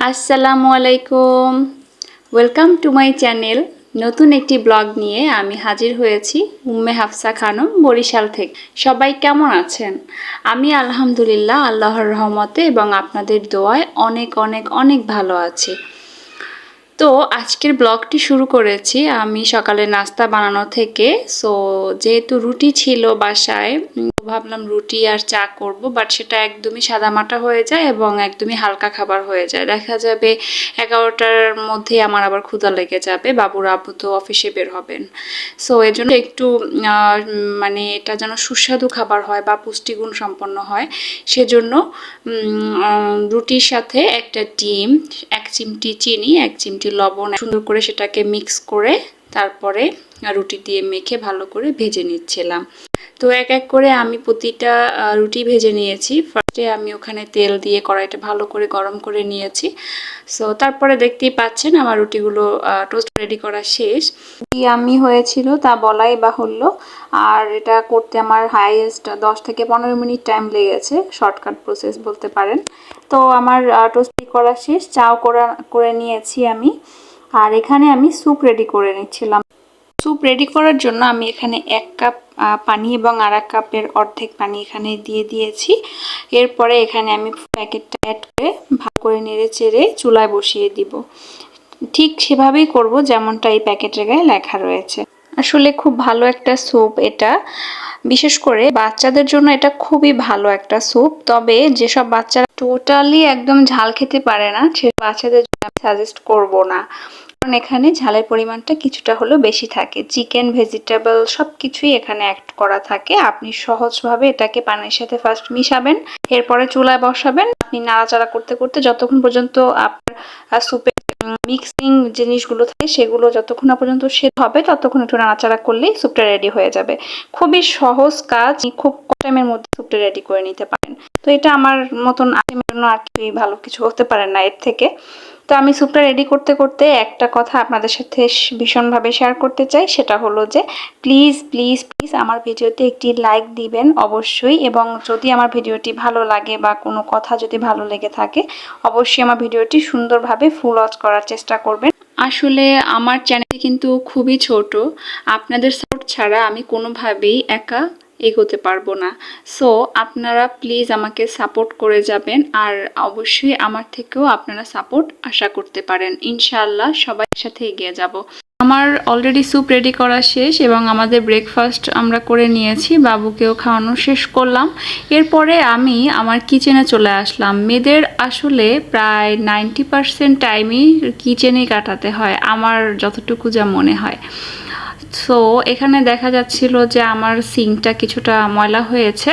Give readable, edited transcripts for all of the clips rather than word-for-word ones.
আসসালামু আলাইকুম। Welcome to my channel. নতুন একটি ব্লগ নিয়ে আমি হাজির হয়েছি উম্মে হাফসা খানম, বরিশাল থেকে। সবাই কেমন আছেন? আমি আলহামদুলিল্লাহ আল্লাহর রহমতে এবং আপনাদের দোয়ায় অনেক অনেক অনেক ভালো আছি। তো আজকের ব্লগটি শুরু করেছি আমি সকালে নাস্তা বানানো থেকে। সো যেহেতু রুটি ছিল বাসায়, ভাবলাম রুটি আর চা করব, বাট সেটা একদমই সাদামাটা হয়ে যায় এবং একদমই হালকা খাবার হয়ে যায়। দেখা যাবে 11টার মধ্যে আমার আবার ক্ষুধা লেগে যাবে, বাবুর আব্বু তো অফিসে বের হবেন। সো এর জন্য একটু মানে এটা যেন সুস্বাদু খাবার হয় বা পুষ্টিগুণ সম্পন্ন হয়, সেজন্য রুটির সাথে একটা ডিম, 1 চিমটি চিনি, 1 চিমটি লবণ সুন্দর করে সেটাকে মিক্স করে তারপরে রুটি দিয়ে মেখে ভালো করে ভেজে নিচ্ছিলাম। তো এক এক করে আমি প্রতিটা রুটি ভেজে নিয়েছি। ফার্স্টে আমি ওখানে তেল দিয়ে কড়াইটা ভালো করে গরম করে নিয়েছি। সো তারপরে দেখতেই পাচ্ছেন আমার রুটিগুলো টোস্ট রেডি করা শেষ। আমি হয়েছিল তা বলাই বাহুল্য, আর এটা করতে আমার হাইয়েস্ট 10 থেকে 15 মিনিট টাইম লেগেছে, শর্টকাট প্রসেস বলতে পারেন। তো আমার টোস্ট করা শেষ, চাও করে নিয়েছি আমি। আর এখানে আমি স্যুপ রেডি করে নিচ্ছিলাম। স্যুপ রেডি করার জন্য আমি এখানে 1 কাপ পানি এবং আর1 কাপের অর্ধেক পানি এখানে দিয়ে দিয়েছি। এরপরে এখানে আমি প্যাকেটটা অ্যাড করে ভালো করে নেড়ে চেড়ে চুলায় বসিয়ে দিব। ঠিক সেভাবেই করব যেমনটা এই প্যাকেটের গায়ে লেখা রয়েছে। আসলে খুব ভালো একটা স্যুপ এটা, বিশেষ করে বাচ্চাদের জন্য এটা খুবই ভালো একটা স্যুপ। তবে যেসব বাচ্চারা টোটালি একদম ঝাল খেতে পারে না, সে বাচ্চাদের জন্য আমি সাজেস্ট করব না, কারণ এখানে ঝালের পরিমাণটা কিছুটা হলেও বেশি থাকে। চিকেন, ভেজিটেবল সব কিছুই এখানে অ্যাড করা থাকে। আপনি সহজভাবে এটাকে পানির সাথে ফার্স্ট মিশাবেন, এরপরে চুলায় বসাবেন। আপনি নাড়াচাড়া করতে করতে যতক্ষণ পর্যন্ত আপনার স্যুপে মিক্সিং জিনিসগুলো থাকে সেগুলো যতক্ষণ না পর্যন্ত সেদ্ধ হবে ততক্ষণ একটু নাড়াচাড়া করলেই স্যুপটা রেডি হয়ে যাবে। খুবই সহজ কাজ, খুব কম টাইমের মধ্যে স্যুপটা রেডি করে নিতে পারেন। তো এটা আমার মতন আইটেমের জন্য আর কি ভালো কিছু হতে পারে না এর থেকে। তো আমি স্যুপটা রেডি করতে করতে একটা কথা আপনাদের সাথে ভীষণভাবে শেয়ার করতে চাই, সেটা হলো যে প্লিজ প্লিজ প্লিজ আমার ভিডিওতে একটি লাইক দিবেন অবশ্যই, এবং যদি আমার ভিডিওটি ভালো লাগে বা কোনো কথা যদি ভালো লেগে থাকে অবশ্যই আমার ভিডিওটি সুন্দরভাবে ফুল ওয়াচ করার চেষ্টা করবেন। আসলে আমার চ্যানেল কিন্তু খুবই ছোট, আপনাদের সাপোর্ট ছাড়া আমি কোনোভাবেই একা এগোতে পারবো না। সো আপনারা প্লিজ আমাকে সাপোর্ট করে যাবেন, আর অবশ্যই আমার থেকেও আপনারা সাপোর্ট আশা করতে পারেন। ইনশাআল্লাহ সবাই সাথে এগিয়ে যাব। আমার অলরেডি স্যুপ রেডি করা শেষ এবং আমাদের ব্রেকফাস্ট আমরা করে নিয়েছি, বাবুকেও খাওয়ানো শেষ করলাম। এরপরে আমি আমার কিচেনে চলে আসলাম। মেয়েদের আসলে প্রায় 90% টাইমই কিচেনেই কাটাতে হয়, আমার যতটুকু যা মনে হয়। সো এখানে দেখা যাচ্ছিল যে আমার সিঙ্কটা কিছুটা ময়লা হয়েছে,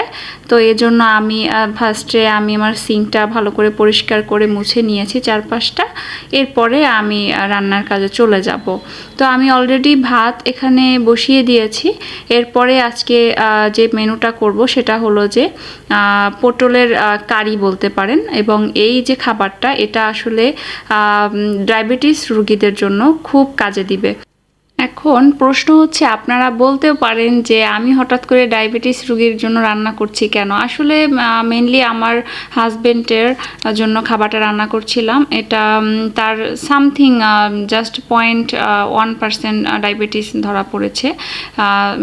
তো এজন্য আমি ফার্স্টে আমার সিঙ্কটা ভালো করে পরিষ্কার করে মুছে নিয়েছি চারপাশটা। এরপরে আমি রান্নার কাজে চলে যাব। তো আমি অলরেডি ভাত এখানে বসিয়ে দিয়েছি। এরপরে আজকে যে মেনুটা করব সেটা হলো যে পটলের কারি বলতে পারেন, এবং এই যে খাবারটা এটা আসলে ডায়াবেটিস রোগীদের জন্য খুব কাজে দিবে। এখন প্রশ্ন হচ্ছে, আপনারা বলতেও পারেন যে আমি হঠাৎ করে ডায়াবেটিস রোগীর জন্য রান্না করছি কেন। আসলে মেনলি আমার হাজবেন্ডের জন্য খাবারটা রান্না করছিলাম। এটা তার সামথিং জাস্ট 0.1% ডায়াবেটিস ধরা পড়েছে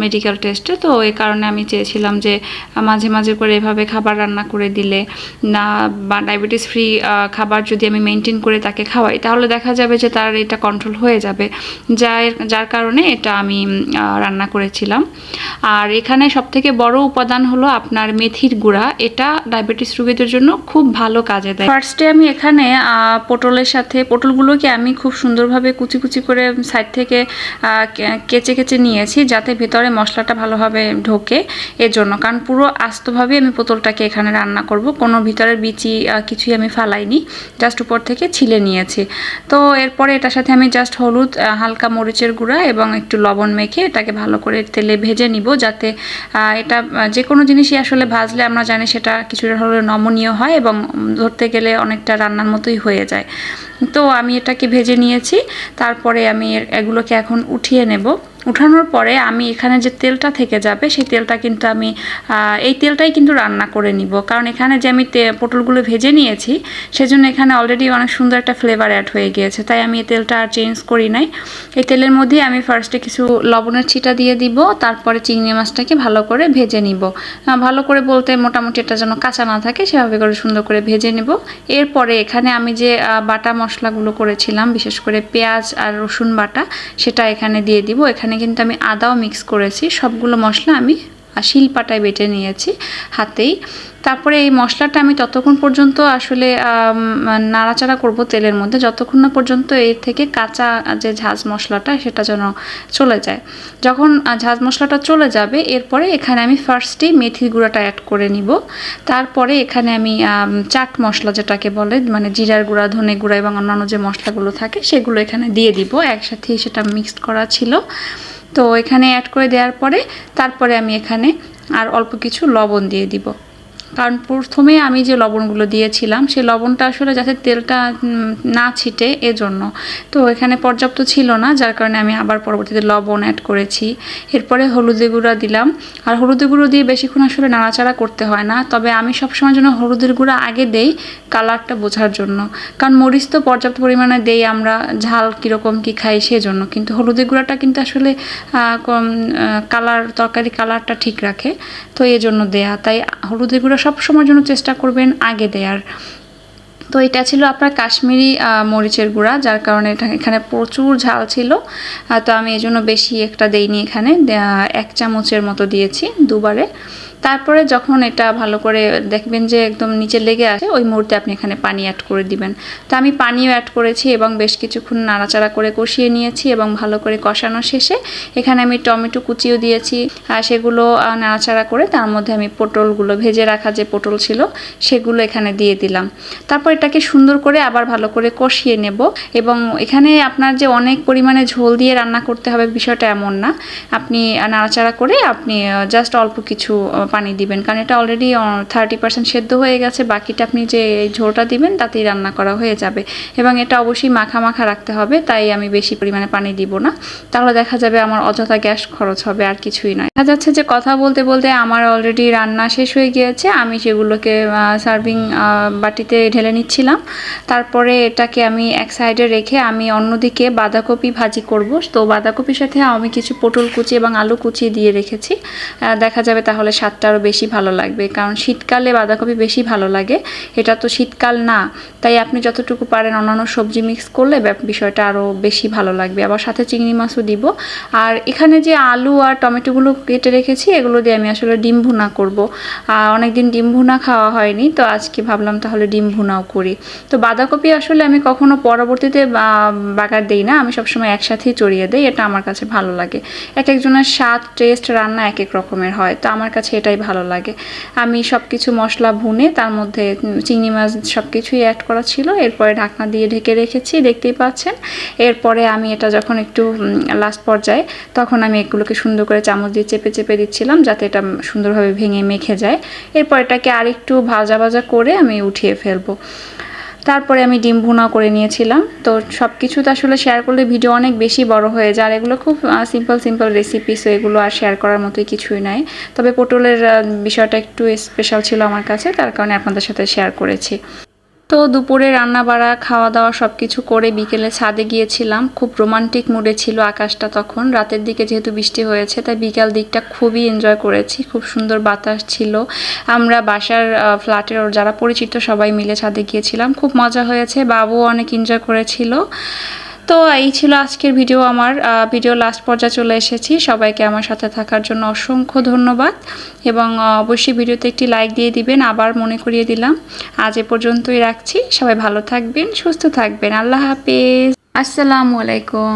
মেডিকেল টেস্টে। তো এই কারণে আমি চেয়েছিলাম যে মাঝে মাঝে করে এভাবে খাবার রান্না করে দিলে না, বা ডায়াবেটিস ফ্রি খাবার যদি আমি মেনটেন করে তাকে খাওয়াই তাহলে দেখা যাবে যে তার এটা কন্ট্রোল হয়ে যাবে, যার কারণে এটা আমি রান্না করেছিলাম। আর এখানে সবথেকে বড় উপাদান হলো আপনার মেথির গুঁড়া, এটা ডায়াবেটিস রোগীদের জন্য খুব ভালো কাজে দেয়। ফার্স্টে আমি এখানে পটলের সাথে পটলগুলোকে আমি খুব সুন্দরভাবে কুচি কুচি করে সাইড থেকে কেচে কেচে নিয়েছি যাতে ভেতরে মশলাটা ভালোভাবে ঢোকে, এর জন্য। কারণ পুরো আস্তভাবে আমি পটলটাকে এখানে রান্না করব, কোনো ভিতরের বিচি কিছুই আমি ফালাইনি, জাস্ট উপর থেকে ছিলে নিয়েছি। তো এরপরে এটার সাথে আমি জাস্ট হলুদ, হালকা মরিচের গুঁড়া এবং একটু লবণ মেখে এটাকে ভালো করে তেলে ভেজে নিব, যাতে এটা যে কোনো জিনিসই আসলে ভাজলে আমরা জানি সেটা কিছুটা হলে নমনীয় হয় এবং ধরতে গেলে অনেকটা রান্নার মতোই হয়ে যায়। তো আমি এটাকে ভেজে নিয়েছি, তারপরে আমি এগুলোকে এখন উঠিয়ে নেব। উঠানোর পরে আমি এখানে যে তেলটা থেকে যাবে সেই তেলটা কিন্তু আমি এই তেলটাই কিন্তু রান্না করে নিব, কারণ এখানে যে আমি পটলগুলো ভেজে নিয়েছি সেজন্য এখানে অলরেডি অনেক সুন্দর একটা ফ্লেভার অ্যাড হয়ে গিয়েছে, তাই আমি এই তেলটা আর চেঞ্জ করি নাই। এই তেলের মধ্যে আমি ফার্স্টে কিছু লবণের ছিটা দিয়ে দিব, তারপরে চিংড়ি মাছটাকে ভালো করে ভেজে নিব। ভালো করে বলতে মোটামুটি এটা যেন কাঁচা না থাকে সেভাবে করে সুন্দর করে ভেজে নেব। এরপরে এখানে আমি যে বাটা মশলাগুলো করেছিলাম, বিশেষ করে পেঁয়াজ আর রসুন বাটা, সেটা এখানে দিয়ে দিব। এখানে কিন্তু আমি আদাও মিক্স করেছি, সবগুলো মশলা আমি শিলপাটায় বেটে নিয়েছি হাতেই। তারপরে এই মশলাটা আমি ততক্ষণ পর্যন্ত আসলে নাড়াচাড়া করব তেলের মধ্যে, যতক্ষণ না পর্যন্ত এর থেকে কাঁচা যে ঝাঁজ মশলাটা সেটা যেন চলে যায়। যখন ঝাঁজ মশলাটা চলে যাবে এরপরে এখানে আমি ফার্স্টেই মেথি গুঁড়াটা অ্যাড করে নিব। তারপরে এখানে আমি চাট মশলা যেটাকে বলে, মানে জিরার গুঁড়া, ধনে গুঁড়া এবং অন্যান্য যে মশলাগুলো থাকে সেগুলো এখানে দিয়ে দিব। একসাথেই সেটা মিক্সড করা ছিল, তো এখানে অ্যাড করে দেওয়ার পরে তারপরে আমি এখানে আর অল্প কিছু লবণ দিয়ে দিব, কারণ প্রথমে আমি যে লবণগুলো দিয়েছিলাম সেই লবণটা আসলে যাতে তেলটা না ছিটে এজন্য, তো এখানে পর্যাপ্ত ছিল না, যার কারণে আমি আবার পরবর্তীতে লবণ অ্যাড করেছি। এরপরে হলুদের গুঁড়া দিলাম, আর হলুদের গুঁড়ো দিয়ে বেশিক্ষণ আসলে নাড়াচাড়া করতে হয় না, তবে আমি সবসময় জন্য হলুদের গুঁড়া আগে দেই কালারটা বোঝার জন্য, কারণ মরিচ তো পর্যাপ্ত পরিমাণে দেই আমরা, ঝাল কীরকম কী খাই সেজন্য, কিন্তু হলুদের গুঁড়াটা কিন্তু আসলে কালার, তরকারি কালারটা ঠিক রাখে, তো এই জন্য দেয়া। তাই হলুদের গুঁড়া সব সময়ের জন্য চেষ্টা করবেন আগে দেওয়ার। তো এটা ছিল আপনার কাশ্মীরি মরিচের গুঁড়া, যার কারণে এখানে প্রচুর ঝাল ছিল, তো আমি এই জন্য বেশি একটা দেইনি, এখানে 1 চামচের মতো দিয়েছি দুবারে। তারপরে যখন এটা ভালো করে দেখবেন যে একদম নিচে লেগে আসে, ওই মুহূর্তে আপনি এখানে পানি অ্যাড করে দিবেন। তো আমি পানিও অ্যাড করেছি এবং বেশ কিছুক্ষণ নাড়াচাড়া করে কষিয়ে নিয়েছি, এবং ভালো করে কষানো শেষে এখানে আমি টমেটো কুচিও দিয়েছি, সেগুলো নাড়াচাড়া করে তার মধ্যে আমি পটলগুলো, ভেজে রাখা যে পটল ছিল সেগুলো এখানে দিয়ে দিলাম। তারপর এটাকে সুন্দর করে আবার ভালো করে কষিয়ে নেব, এবং এখানে আপনার যে অনেক পরিমাণে ঝোল দিয়ে রান্না করতে হবে বিষয়টা এমন না, আপনি নাড়াচাড়া করে আপনি জাস্ট অল্প কিছু পানি দিবেন, কারণ এটা অলরেডি 30% সেদ্ধ হয়ে গেছে, বাকিটা আপনি যে ঝোলটা দিবেন তাতেই রান্না করা হয়ে যাবে। এবং এটা অবশ্যই মাখা মাখা রাখতে হবে, তাই আমি বেশি পরিমাণে পানি দিব না, তাহলে দেখা যাবে আমার অযথা গ্যাস খরচ হবে, আর কিছুই নয়। দেখা যাচ্ছে যে কথা বলতে বলতে আমার অলরেডি রান্না শেষ হয়ে গিয়েছে, আমি সেগুলোকে সার্ভিং বাটিতে ঢেলে নিচ্ছিলাম। তারপরে এটাকে আমি এক সাইডে রেখে আমি অন্যদিকে বাঁধাকপি ভাজি করব। তো বাঁধাকপির সাথে আমি কিছু পটল কুচি এবং আলু কুচি দিয়ে রেখেছি, দেখা যাবে তাহলে স্বাদটা আরও বেশি ভালো লাগবে, কারণ শীতকালে বাঁধাকপি বেশি ভালো লাগে, এটা তো শীতকাল না, তাই আপনি যতটুকু পারেন অন্যান্য সবজি মিক্স করলে বিষয়টা আরও বেশি ভালো লাগবে। আবার সাথে চিংড়ি মাছও দিব। আর এখানে যে আলু আর টমেটোগুলো কেটে রেখেছি এগুলো দিয়ে আমি আসলে ডিম ভুনা করব। অনেকদিন ডিম ভুনা খাওয়া হয়নি, তো আজকে ভাবলাম তাহলে ডিম ভুনাও করি। তো বাঁধাকপি আসলে আমি কখনো পরবর্তীতে বাগার দেই না, আমি সবসময় একসাথেই চড়িয়ে দেই, এটা আমার কাছে ভালো লাগে। এক একজনের স্বাদ, টেস্ট, রান্না এক এক রকমের হয়, তো আমার কাছে এটাই ভালো লাগে। আমি সব কিছু মশলা ভুনে তার মধ্যে চিংড়ি মাছ সব কিছুই অ্যাড করা ছিল, এরপরে ঢাকনা দিয়ে ঢেকে রেখেছি, দেখতেই পাচ্ছেন। এরপরে আমি এটা যখন একটু লাস্ট পর্যায়ে, তখন আমি এগুলোকে সুন্দর করে চামচ দিয়ে চেপে চেপে দিচ্ছিলাম যাতে এটা সুন্দরভাবে ভেঙে মেখে যায়। এরপর এটাকে আরেকটু ভাজা ভাজা করে আমি উঠিয়ে ফেলবো। তারপরে আমি ডিম ভুনা করে নিয়েছিলাম। তো সব কিছু তো আসলে শেয়ার করলে ভিডিও অনেক বেশি বড় হয়ে যায়, আর এগুলো খুব সিম্পল রেসিপি, সো এগুলো আর শেয়ার করার মতোই কিছুই নাই। তবে পটলের বিষয়টা একটু স্পেশাল ছিল আমার কাছে, তার কারণে আপনাদের সাথে শেয়ার করেছি। তো দুপুরে রান্না বাড়া, খাওয়া দাওয়া সব কিছু করে বিকেলে ছাদে গিয়েছিলাম। খুব রোমান্টিক মুডে ছিল আকাশটা তখন, রাতের দিকে যেহেতু বৃষ্টি হয়েছে তাই বিকাল দিকটা খুবই এনজয় করেছি, খুব সুন্দর বাতাস ছিল। আমরা বাসার ফ্ল্যাটের যারা পরিচিত সবাই মিলে ছাদে গিয়েছিলাম, খুব মজা হয়েছে, বাবুও অনেক এনজয় করেছিল। তো এই ছিল আজকের ভিডিও। আমার ভিডিও লাস্ট পর্যায়ে চলে এসেছি। সবাইকে আমার সাথে থাকার জন্য অসংখ্য ধন্যবাদ, এবং অবশ্যই ভিডিওতে একটি লাইক দিয়ে দিবেন, আবার মনে করিয়ে দিলাম। আজ এ পর্যন্তই রাখছি, সবাই ভালো থাকবেন, সুস্থ থাকবেন, আল্লাহ হাফেজ, আসসালামু আলাইকুম।